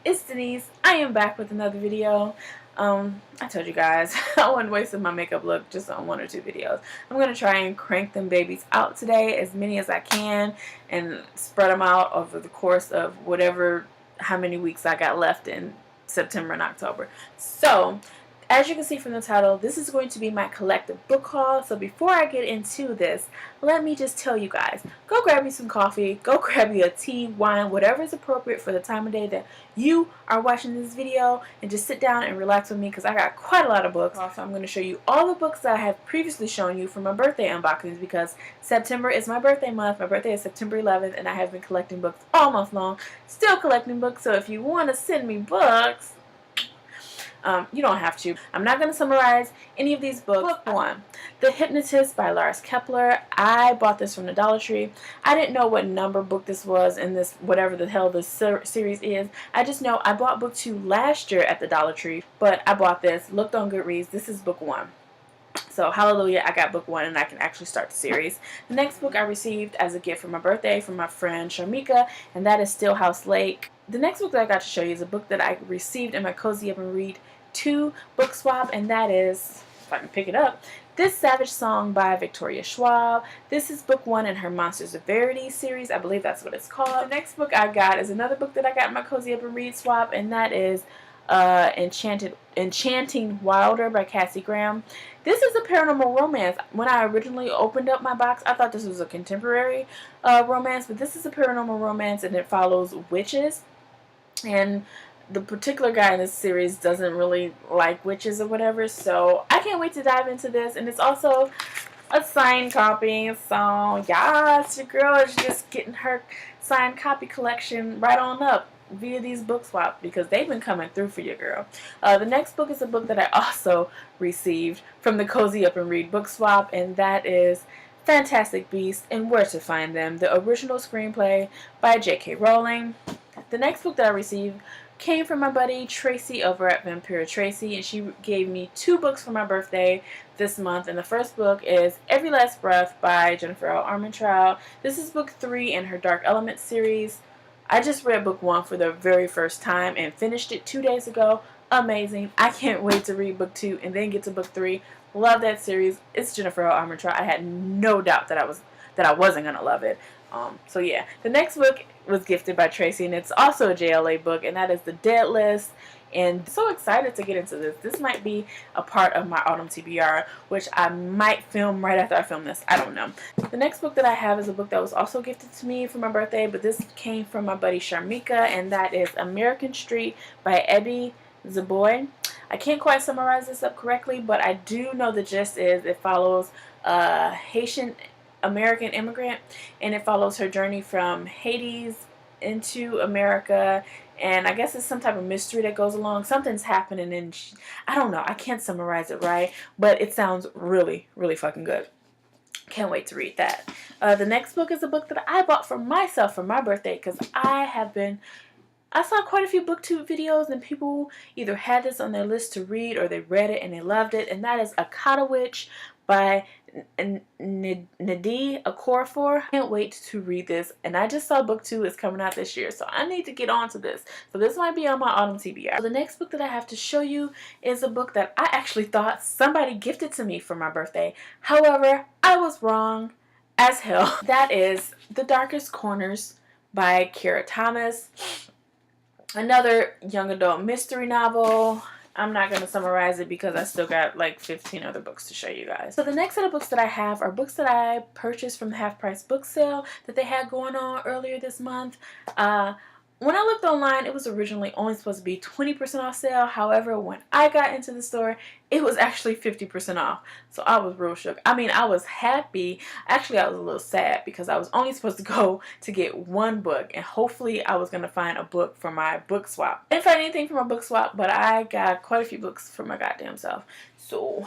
it's Denise. I am back with another video. I told you guys I wasn't wasting my makeup look just on 1 or 2 videos. I'm going to try and crank them babies out today, as many as I can, and spread them out over the course of how many weeks I got left in September and October. So, as you can see from the title, this is going to be my collective book haul. So before I get into this, let me just tell you guys, go grab me some coffee, go grab you a tea, wine, whatever is appropriate for the time of day that you are watching this video, and just sit down and relax with me because I got quite a lot of books. Also, I'm going to show you all the books that I have previously shown you for my birthday unboxings, because September is my birthday month. My birthday is September 11th, and I have been collecting books all month long, still collecting books. So if you want to send me books, you don't have to. I'm not going to summarize any of these books. Book 1, The Hypnotist by Lars Kepler. I bought this from the Dollar Tree. I didn't know what number book this was in this, whatever the hell this series is. I just know I bought book 2 last year at the Dollar Tree, but I bought this, looked on Goodreads. This is book 1. So hallelujah, I got book 1 and I can actually start the series. The next book I received as a gift for my birthday from my friend Sharmika, and that is Stillhouse Lake. The next book that I got to show you is a book that I received in my Cozy Up and Read 2 book swap, and that is, if I can pick it up, This Savage Song by Victoria Schwab. This is book 1 in her Monsters of Verity series. I believe that's what it's called. The next book I got is another book that I got in my Cozy Up and Read swap, and that is Enchanting Wilder by Cassie Graham. This is a paranormal romance. When I originally opened up my box, I thought this was a contemporary romance, but this is a paranormal romance, and it follows witches. And the particular guy in this series doesn't really like witches or whatever, so I can't wait to dive into this. And it's also a signed copy, so yes, your girl is just getting her signed copy collection right on up via these book swaps, because they've been coming through for your girl. The next book is a book that I also received from the Cozy Up and Read book swap, and that is Fantastic Beasts and Where to Find Them, the original screenplay by J.K. Rowling. The next book that I received came from my buddy Tracy over at Vampira Tracy, and she gave me 2 books for my birthday this month. And the first book is Every Last Breath by Jennifer L. Armentrout. This is book 3 in her Dark Elements series. I just read book 1 for the very first time and finished it 2 days ago. Amazing. I can't wait to read book 2 and then get to book 3. Love that series. It's Jennifer L. Armentrout. I had no doubt that I wasn't gonna love it. So yeah, the next book was gifted by Tracy, and it's also a JLA book, and that is The Dead List. And so excited to get into this. This might be a part of my autumn TBR, which I might film right after I film this. I don't know. The next book that I have is a book that was also gifted to me for my birthday, but this came from my buddy Sharmika, and that is American Street by Ebi Zaboy. I can't quite summarize this up correctly, but I do know the gist is it follows a Haitian American immigrant, and it follows her journey from Haiti into America, and I guess it's some type of mystery that goes along. Something's happening, and I don't know, I can't summarize it right, but it sounds really, really fucking good. Can't wait to read that. The next book is a book that I bought for myself for my birthday, because I saw quite a few booktube videos, and people either had this on their list to read or they read it and they loved it, and that is Akata Witch by Nnedi Okorafor. I can't wait to read this, and I just saw book 2 is coming out this year, so I need to get on to this. So this might be on my autumn TBR. So the next book that I have to show you is a book that I actually thought somebody gifted to me for my birthday. However, I was wrong as hell. That is The Darkest Corners by Kara Thomas. Another young adult mystery novel. I'm not going to summarize it because I still got like 15 other books to show you guys. So the next set of books that I have are books that I purchased from the Half Price book sale that they had going on earlier this month. When I looked online, it was originally only supposed to be 20% off sale. However, when I got into the store, it was actually 50% off. So I was real shook. I mean, I was happy. Actually, I was a little sad because I was only supposed to go to get 1 book, and hopefully I was going to find a book for my book swap. I didn't find anything for my book swap, but I got quite a few books for my goddamn self. So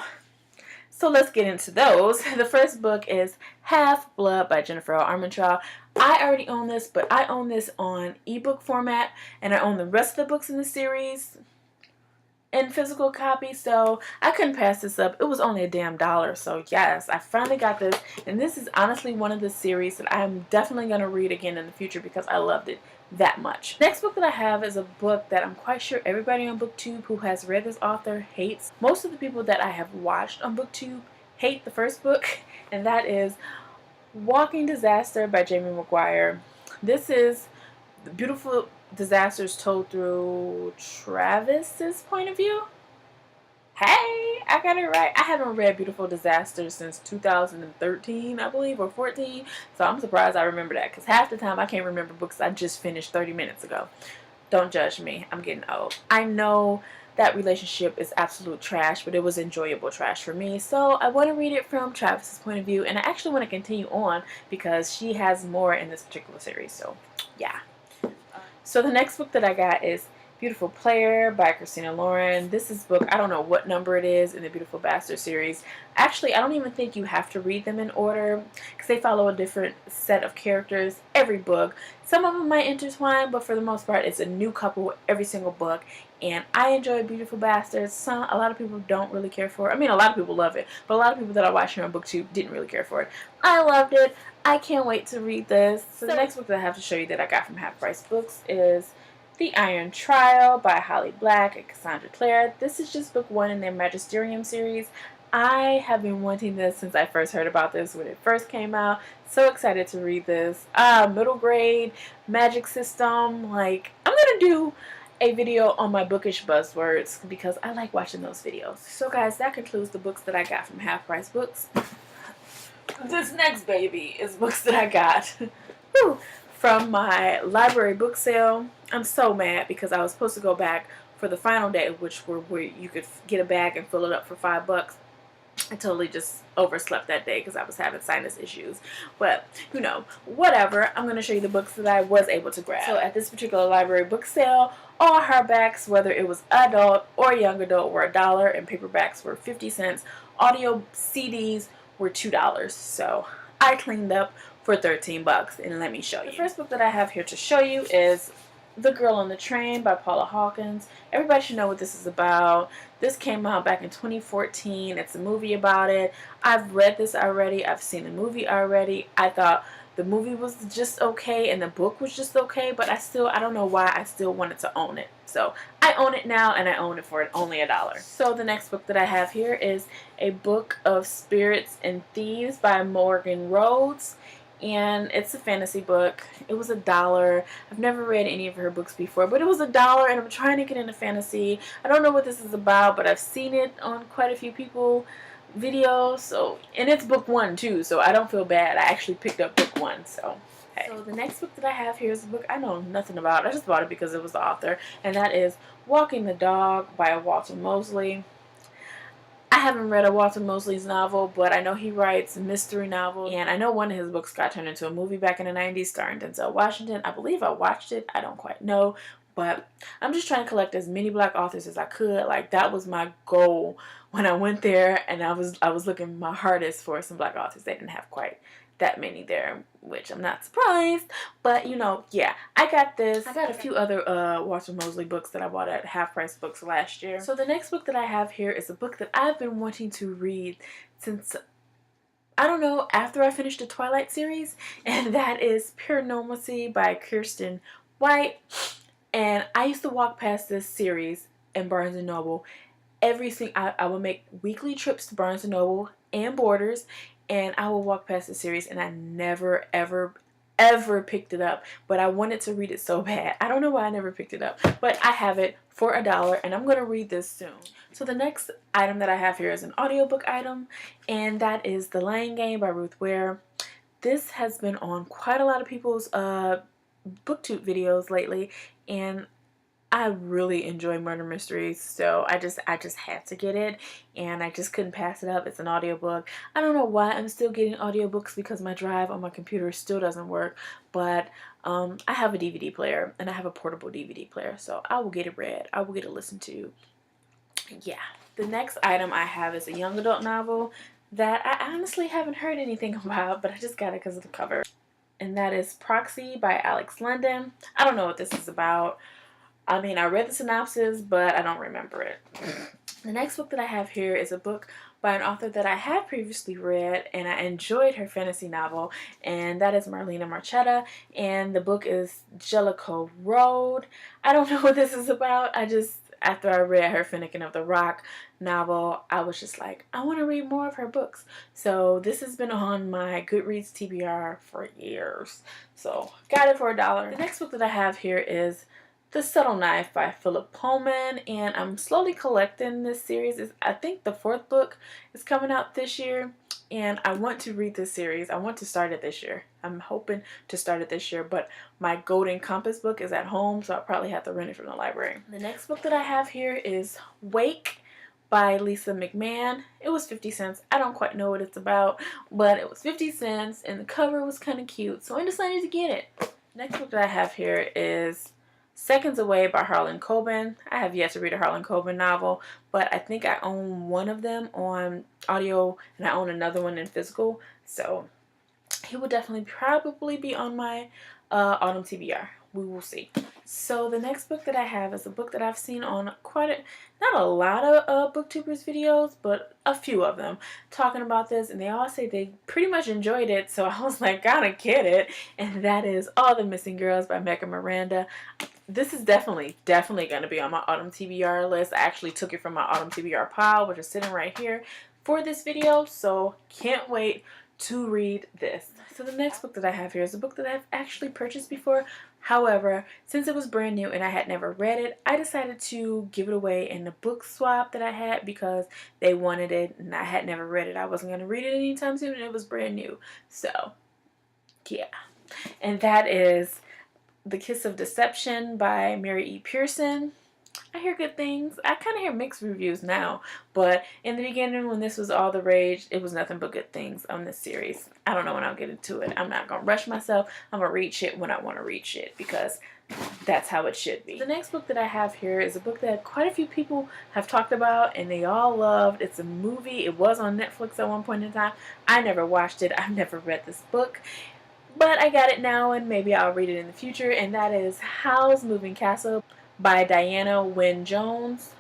let's get into those. The first book is Half Blood by Jennifer L. Armentrout. I already own this, but I own this on ebook format, and I own the rest of the books in the series in physical copy, so I couldn't pass this up. It was only a damn $1, so yes, I finally got this, and this is honestly one of the series that I'm definitely going to read again in the future because I loved it that much. Next book that I have is a book that I'm quite sure everybody on BookTube who has read this author hates. Most of the people that I have watched on BookTube hate the first book, and that is Walking Disaster by Jamie McGuire. This is the beautiful disasters told through Travis's point of view. Hey, I got it right. I haven't read Beautiful Disasters since 2013, I believe, or 14. So I'm surprised I remember that, because half the time I can't remember books I just finished 30 minutes ago. Don't judge me. I'm getting old. I know that relationship is absolute trash, but it was enjoyable trash for me. So I want to read it from Travis's point of view, and I actually want to continue on because she has more in this particular series. So yeah. So the next book that I got is Beautiful Player by Christina Lauren. This is book, I don't know what number it is in the Beautiful Bastard series. Actually, I don't even think you have to read them in order because they follow a different set of characters every book. Some of them might intertwine, but for the most part, it's a new couple every single book. And I enjoy Beautiful Bastards. A lot of people don't really care for it. I mean, a lot of people love it, but a lot of people that I watch here on BookTube didn't really care for it. I loved it. I can't wait to read this. So the next book that I have to show you that I got from Half Price Books is The Iron Trial by Holly Black and Cassandra Clare. This is just book 1 in their Magisterium series. I have been wanting this since I first heard about this when it first came out. So excited to read this. Middle grade, magic system. Like, I'm going to do a video on my bookish buzzwords because I like watching those videos. So guys, that concludes the books that I got from Half Price Books. This next baby is books that I got from my library book sale. I'm so mad because I was supposed to go back for the final day, which were where you could get a bag and fill it up for $5. I totally just overslept that day because I was having sinus issues. But, you know, whatever. I'm going to show you the books that I was able to grab. So at this particular library book sale, all hardbacks, whether it was adult or young adult, were $1, and paperbacks were 50 cents. Audio CDs were $2. So I cleaned up for 13 bucks, and let me show you. The first book that I have here to show you is The Girl on the Train by Paula Hawkins. Everybody should know what this is about. This came out back in 2014. It's a movie about it. I've read this already. I've seen the movie already. I thought the movie was just okay and the book was just okay, but I don't know why I still wanted to own it. So I own it now, and I own it for only $1. So the next book that I have here is A Book of Spirits and Thieves by Morgan Rhodes. And it's a fantasy book. It was $1. I've never read any of her books before, but it was $1, and I'm trying to get into fantasy. I don't know what this is about, but I've seen it on quite a few people videos. So, and it's book 1 too, so I don't feel bad. I actually picked up book 1, so hey. So the next book that I have here is a book I know nothing about. I just bought it because it was the author, and that is Walking the Dog by Walter Mosley. I haven't read a Walter Mosley's novel, but I know he writes mystery novels, and I know one of his books got turned into a movie back in the 90s starring Denzel Washington. I believe I watched it. I don't quite know, but I'm just trying to collect as many black authors as I could. Like, that was my goal when I went there, and I was looking my hardest for some black authors. They didn't have quite that many there, which I'm not surprised, but you know, yeah, I got this. I got a few other Walter Mosley books that I bought at Half Price Books last year. So the next book that I have here is a book that I've been wanting to read since, I don't know, after I finished the Twilight series, and that is Paranormalcy by Kirsten White. And I used to walk past this series in Barnes & Noble I would make weekly trips to Barnes & Noble and Borders, and I will walk past the series, and I never, ever picked it up. But I wanted to read it so bad. I don't know why I never picked it up, but I have it for $1, and I'm going to read this soon. So the next item that I have here is an audiobook item, and that is The Lying Game by Ruth Ware. This has been on quite a lot of people's booktube videos lately, and I really enjoy murder mysteries, so I just had to get it, and I just couldn't pass it up. It's an audiobook. I don't know why I'm still getting audiobooks because my drive on my computer still doesn't work, but I have a DVD player, and I have a portable DVD player, so I will get it read. I will get it listened to. Yeah. The next item I have is a young adult novel that I honestly haven't heard anything about, but I just got it because of the cover, and that is Proxy by Alex London. I don't know what this is about. I mean, I read the synopsis, but I don't remember it. The next book that I have here is a book by an author that I have previously read, and I enjoyed her fantasy novel, and that is Marlena Marchetta, and the book is Jellicoe Road. I don't know what this is about. After I read her Finnegan of the Rock novel, I was just like, I want to read more of her books. So this has been on my Goodreads TBR for years. So got it for $1. The next book that I have here is The Subtle Knife by Philip Pullman, and I'm slowly collecting this series. I think the 4th book is coming out this year, and I want to read this series. I want to start it this year. I'm hoping to start it this year, but my Golden Compass book is at home, so I'll probably have to rent it from the library. The next book that I have here is Wake by Lisa McMahon. It was 50 cents. I don't quite know what it's about, but it was 50 cents, and the cover was kind of cute, so I decided to get it. Next book that I have here is Seconds Away by Harlan Coben. I have yet to read a Harlan Coben novel, but I think I own one of them on audio and I own another one in physical. So he will definitely probably be on my autumn TBR. We will see. So the next book that I have is a book that I've seen on not a lot of booktubers videos, but a few of them talking about this, and they all say they pretty much enjoyed it, so I was like, gotta get it, and that is All the Missing Girls by Megan Miranda. This is definitely going to be on my autumn TBR list. I actually took it from my autumn TBR pile, which is sitting right here for this video, so can't wait to read this. So the next book that I have here is a book that I've actually purchased before. However, since it was brand new and I had never read it, I decided to give it away in the book swap that I had because they wanted it and I had never read it. I wasn't going to read it anytime soon and it was brand new. So, yeah. And that is The Kiss of Deception by Mary E. Pearson. I hear good things. I kind of hear mixed reviews now, but in the beginning when this was all the rage, it was nothing but good things on this series. I don't know when I'll get into it. I'm not going to rush myself. I'm going to read shit when I want to read shit because that's how it should be. The next book that I have here is a book that quite a few people have talked about and they all loved. It's a movie. It was on Netflix at one point in time. I never watched it. I've never read this book. But I got it now and maybe I'll read it in the future, and that is Howl's Moving Castle by Diana Wynne Jones.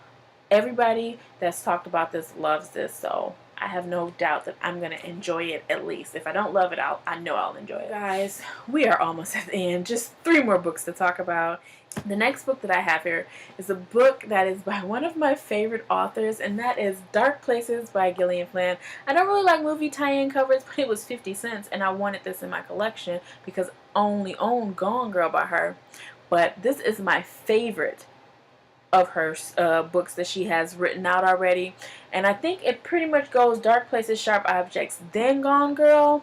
Everybody that's talked about this loves this, so I have no doubt that I'm going to enjoy it at least. If I don't love it, I know I'll enjoy it. Guys, we are almost at the end. Just 3 more books to talk about. The next book that I have here is a book that is by one of my favorite authors, and that is Dark Places by Gillian Flynn. I don't really like movie tie-in covers, but it was 50 cents, and I wanted this in my collection because I only own Gone Girl by her. But this is my favorite of her books that she has written out already. And I think it pretty much goes Dark Places, Sharp Objects, then Gone Girl.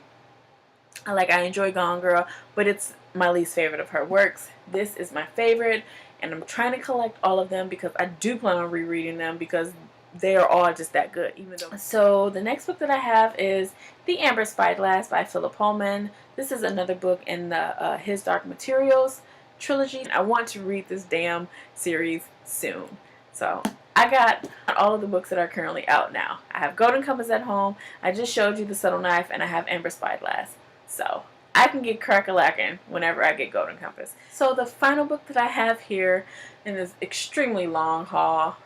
I enjoy Gone Girl, but it's my least favorite of her works. This is my favorite, and I'm trying to collect all of them because I do plan on rereading them because they are all just that good. So the next book that I have is The Amber Spyglass by Philip Pullman. This is another book in the His Dark Materials trilogy. I want to read this damn series soon. So I got all of the books that are currently out now. I have Golden Compass at home. I just showed you The Subtle Knife, and I have Amber Spyglass. So I can get crack-a-lackin' whenever I get Golden Compass. So the final book that I have here in this extremely long haul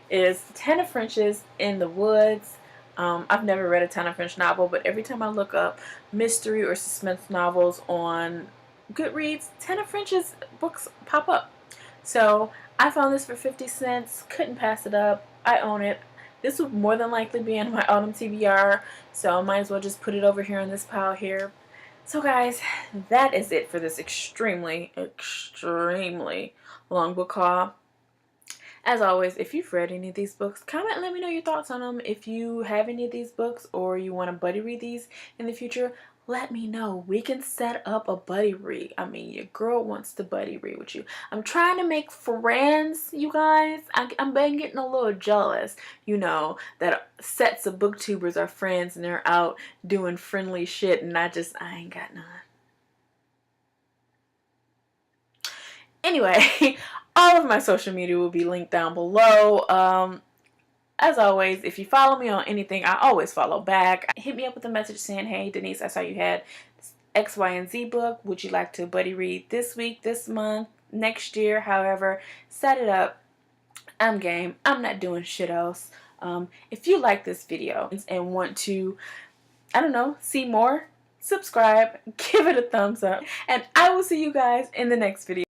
is Tana French's In the Woods. I've never read a Tana French novel, but every time I look up mystery or suspense novels on Goodreads, Tana French's books pop up. So I found this for 50 cents. Couldn't pass it up. I own it. This would more than likely be in my autumn TBR, so I might as well just put it over here in this pile here. So guys, that is it for this extremely long book haul. As always, if you've read any of these books, comment and let me know your thoughts on them. If you have any of these books or you want to buddy read these in the future, let me know. We can set up a buddy read. I mean, your girl wants to buddy read with you. I'm trying to make friends, you guys. I'm been getting a little jealous, you know, that sets of booktubers are friends and they're out doing friendly shit and I ain't got none. Anyway, all of my social media will be linked down below. As always, if you follow me on anything, I always follow back. Hit me up with a message saying, hey, Denise, I saw you had X, Y, and Z book. Would you like to buddy read this week, this month, next year, however? Set it up. I'm game. I'm not doing shit else. If you like this video and want to, I don't know, see more, subscribe, give it a thumbs up, and I will see you guys in the next video.